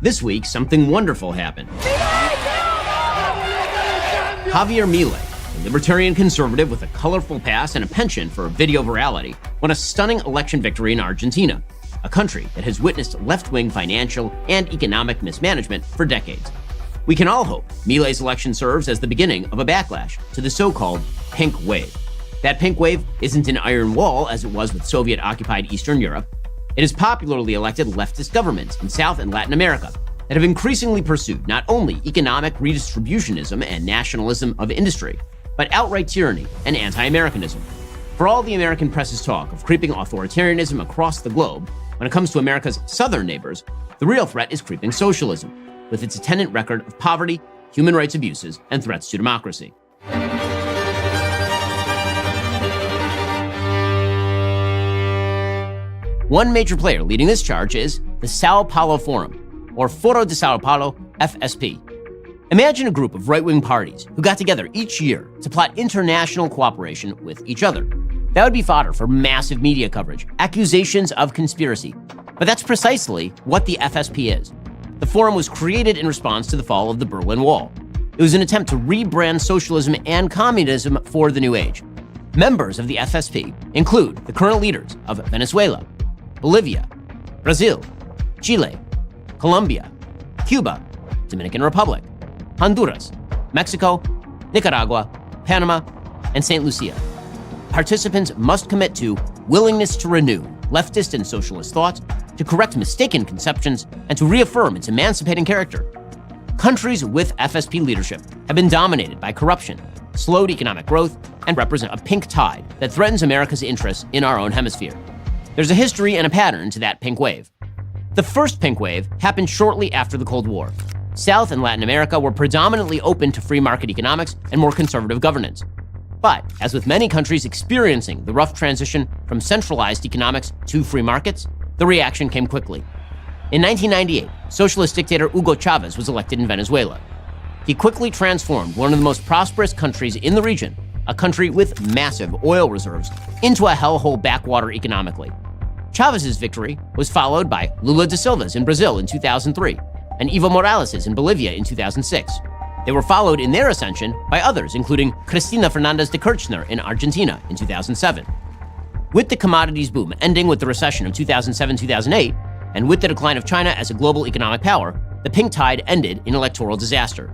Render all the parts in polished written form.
This week, something wonderful happened. Javier Milei, a libertarian conservative with a colorful past and a penchant for video virality, won a stunning election victory in Argentina, a country that has witnessed left-wing financial and economic mismanagement for decades. We can all hope Milei's election serves as the beginning of a backlash to the so-called pink wave. That pink wave isn't an iron wall as it was with Soviet-occupied Eastern Europe. It is popularly elected leftist governments in South and Latin America that have increasingly pursued not only economic redistributionism and nationalism of industry, but outright tyranny and anti-Americanism. For all the American press's talk of creeping authoritarianism across the globe, when it comes to America's southern neighbors, the real threat is creeping socialism, with its attendant record of poverty, human rights abuses, and threats to democracy. One major player leading this charge is the Sao Paulo Forum, or Foro de Sao Paulo, FSP. Imagine a group of right-wing parties who got together each year to plot international cooperation with each other. That would be fodder for massive media coverage, accusations of conspiracy. But that's precisely what the FSP is. The forum was created in response to the fall of the Berlin Wall. It was an attempt to rebrand socialism and communism for the new age. Members of the FSP include the current leaders of Venezuela, Bolivia, Brazil, Chile, Colombia, Cuba, Dominican Republic, Honduras, Mexico, Nicaragua, Panama, and St. Lucia. Participants must commit to willingness to renew leftist and socialist thought, to correct mistaken conceptions, and to reaffirm its emancipating character. Countries with FSP leadership have been dominated by corruption, slowed economic growth, and represent a pink tide that threatens America's interests in our own hemisphere. There's a history and a pattern to that pink wave. The first pink wave happened shortly after the Cold War. South and Latin America were predominantly open to free market economics and more conservative governance. But, as with many countries experiencing the rough transition from centralized economics to free markets, the reaction came quickly. In 1998, socialist dictator Hugo Chavez was elected in Venezuela. He quickly transformed one of the most prosperous countries in the region, a country with massive oil reserves, into a hellhole backwater economically. Chavez's victory was followed by Lula da Silva's in Brazil in 2003 and Evo Morales's in Bolivia in 2006. They were followed in their ascension by others, including Cristina Fernández de Kirchner in Argentina in 2007. With the commodities boom ending with the recession of 2007-2008, and with the decline of China as a global economic power, the pink tide ended in electoral disaster.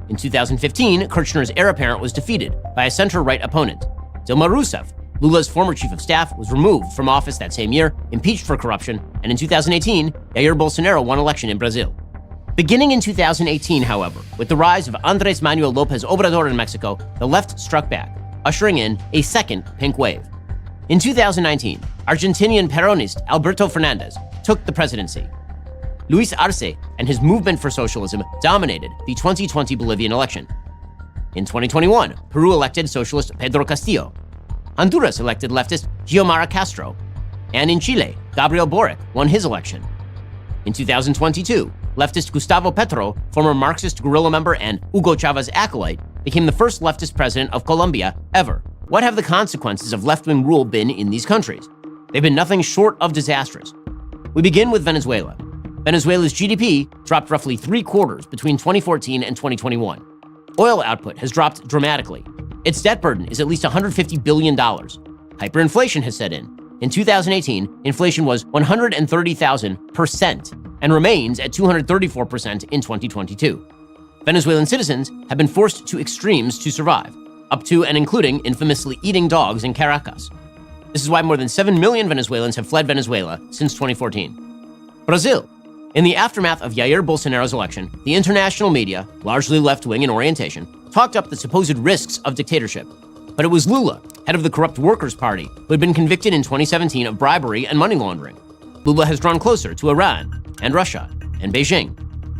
In 2015, Kirchner's heir apparent was defeated by a center-right opponent. Dilma Rousseff, Lula's former chief of staff, was removed from office that same year, impeached for corruption, and in 2018, Jair Bolsonaro won election in Brazil. Beginning in 2018, however, with the rise of Andrés Manuel López Obrador in Mexico, the left struck back, ushering in a second pink wave. In 2019, Argentinian Peronist Alberto Fernández took the presidency. Luis Arce and his movement for socialism dominated the 2020 Bolivian election. In 2021, Peru elected socialist Pedro Castillo. Honduras elected leftist Xiomara Castro. And in Chile, Gabriel Boric won his election. In 2022, leftist Gustavo Petro, former Marxist guerrilla member and Hugo Chavez acolyte, became the first leftist president of Colombia ever. What have the consequences of left-wing rule been in these countries? They've been nothing short of disastrous. We begin with Venezuela. Venezuela's GDP dropped roughly 3/4 between 2014 and 2021. Oil output has dropped dramatically. Its debt burden is at least $150 billion. Hyperinflation has set in. In 2018, inflation was 130,000% and remains at 234% in 2022. Venezuelan citizens have been forced to extremes to survive, up to and including infamously eating dogs in Caracas. This is why more than 7 million Venezuelans have fled Venezuela since 2014. Brazil. In the aftermath of Jair Bolsonaro's election, the international media, largely left-wing in orientation, talked up the supposed risks of dictatorship. But it was Lula, head of the corrupt Workers' Party, who had been convicted in 2017 of bribery and money laundering. Lula has drawn closer to Iran and Russia and Beijing.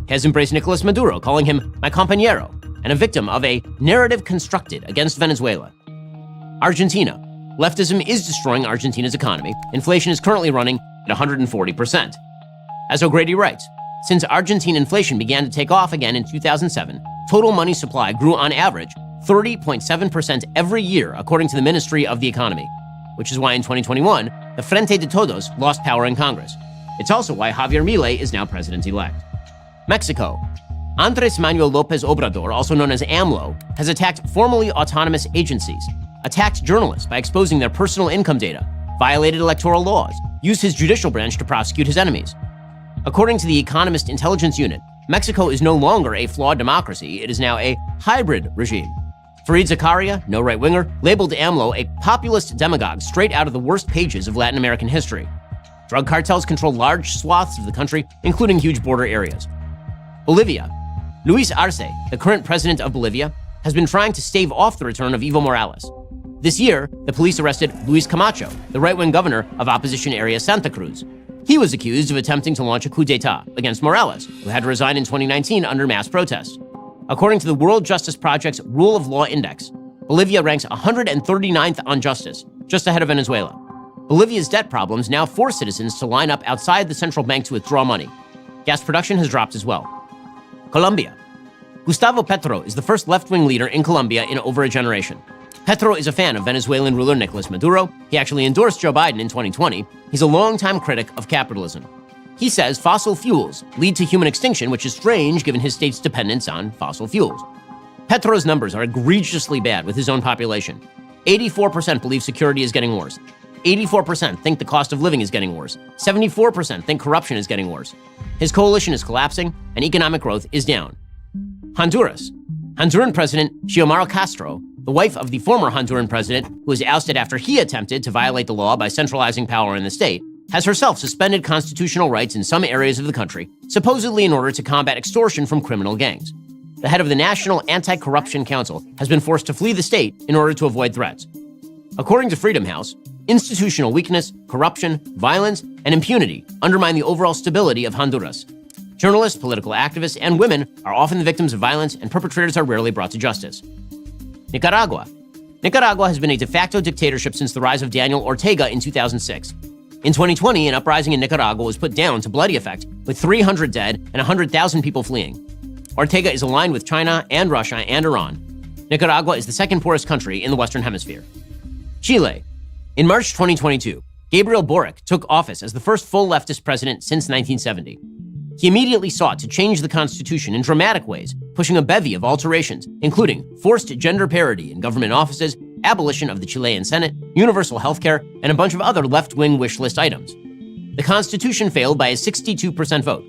He has embraced Nicolas Maduro, calling him my compañero, and a victim of a narrative constructed against Venezuela. Argentina. Leftism is destroying Argentina's economy. Inflation is currently running at 140%. As O'Grady writes, since Argentine inflation began to take off again in 2007, total money supply grew on average 30.7% every year, according to the Ministry of the Economy, which is why in 2021, the Frente de Todos lost power in Congress. It's also why Javier Milei is now president-elect. Mexico. Andres Manuel Lopez Obrador, also known as AMLO, has attacked formerly autonomous agencies, attacked journalists by exposing their personal income data, violated electoral laws, used his judicial branch to prosecute his enemies. According to the Economist Intelligence Unit, Mexico is no longer a flawed democracy, it is now a hybrid regime. Fareed Zakaria, no right-winger, labeled AMLO a populist demagogue straight out of the worst pages of Latin American history. Drug cartels control large swaths of the country, including huge border areas. Bolivia. Luis Arce, the current president of Bolivia, has been trying to stave off the return of Evo Morales. This year, the police arrested Luis Camacho, the right-wing governor of opposition area Santa Cruz. He was accused of attempting to launch a coup d'etat against Morales, who had to resign in 2019 under mass protests. According to the World Justice Project's Rule of Law Index, Bolivia ranks 139th on justice, just ahead of Venezuela. Bolivia's debt problems now force citizens to line up outside the central bank to withdraw money. Gas production has dropped as well. Colombia. Gustavo Petro is the first left-wing leader in Colombia in over a generation. Petro is a fan of Venezuelan ruler Nicolas Maduro. He actually endorsed Joe Biden in 2020. He's a longtime critic of capitalism. He says fossil fuels lead to human extinction, which is strange given his state's dependence on fossil fuels. Petro's numbers are egregiously bad with his own population. 84% believe security is getting worse. 84% think the cost of living is getting worse. 74% think corruption is getting worse. His coalition is collapsing, and economic growth is down. Honduras. Honduran President Xiomara Castro, the wife of the former Honduran president, who was ousted after he attempted to violate the law by centralizing power in the state, has herself suspended constitutional rights in some areas of the country, supposedly in order to combat extortion from criminal gangs. The head of the National Anti-Corruption Council has been forced to flee the state in order to avoid threats. According to Freedom House, institutional weakness, corruption, violence, and impunity undermine the overall stability of Honduras. Journalists, political activists, and women are often the victims of violence, and perpetrators are rarely brought to justice. Nicaragua. Nicaragua has been a de facto dictatorship since the rise of Daniel Ortega in 2006. In 2020, an uprising in Nicaragua was put down to bloody effect, with 300 dead and 100,000 people fleeing. Ortega is aligned with China and Russia and Iran. Nicaragua is the second poorest country in the Western Hemisphere. Chile. In March 2022, Gabriel Boric took office as the first full leftist president since 1970. He immediately sought to change the constitution in dramatic ways, pushing a bevy of alterations, including forced gender parity in government offices, abolition of the Chilean Senate, universal health care, and a bunch of other left-wing wish list items. The constitution failed by a 62% vote.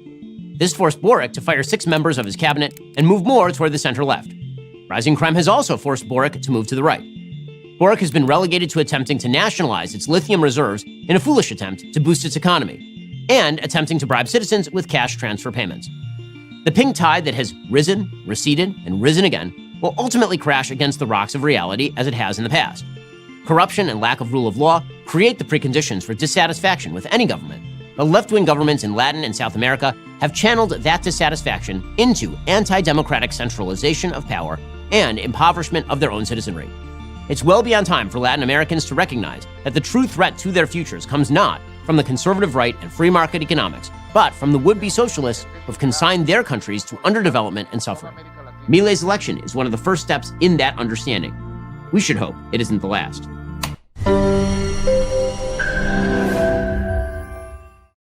This forced Boric to fire 6 members of his cabinet and move more toward the center-left. Rising crime has also forced Boric to move to the right. Boric has been relegated to attempting to nationalize its lithium reserves in a foolish attempt to boost its economy, and attempting to bribe citizens with cash transfer payments. The pink tide that has risen, receded, and risen again will ultimately crash against the rocks of reality as it has in the past. Corruption and lack of rule of law create the preconditions for dissatisfaction with any government. But left-wing governments in Latin and South America have channeled that dissatisfaction into anti-democratic centralization of power and impoverishment of their own citizenry. It's well beyond time for Latin Americans to recognize that the true threat to their futures comes not from the conservative right and free market economics, but from the would-be socialists who have consigned their countries to underdevelopment and suffering. Milei's election is one of the first steps in that understanding. We should hope it isn't the last.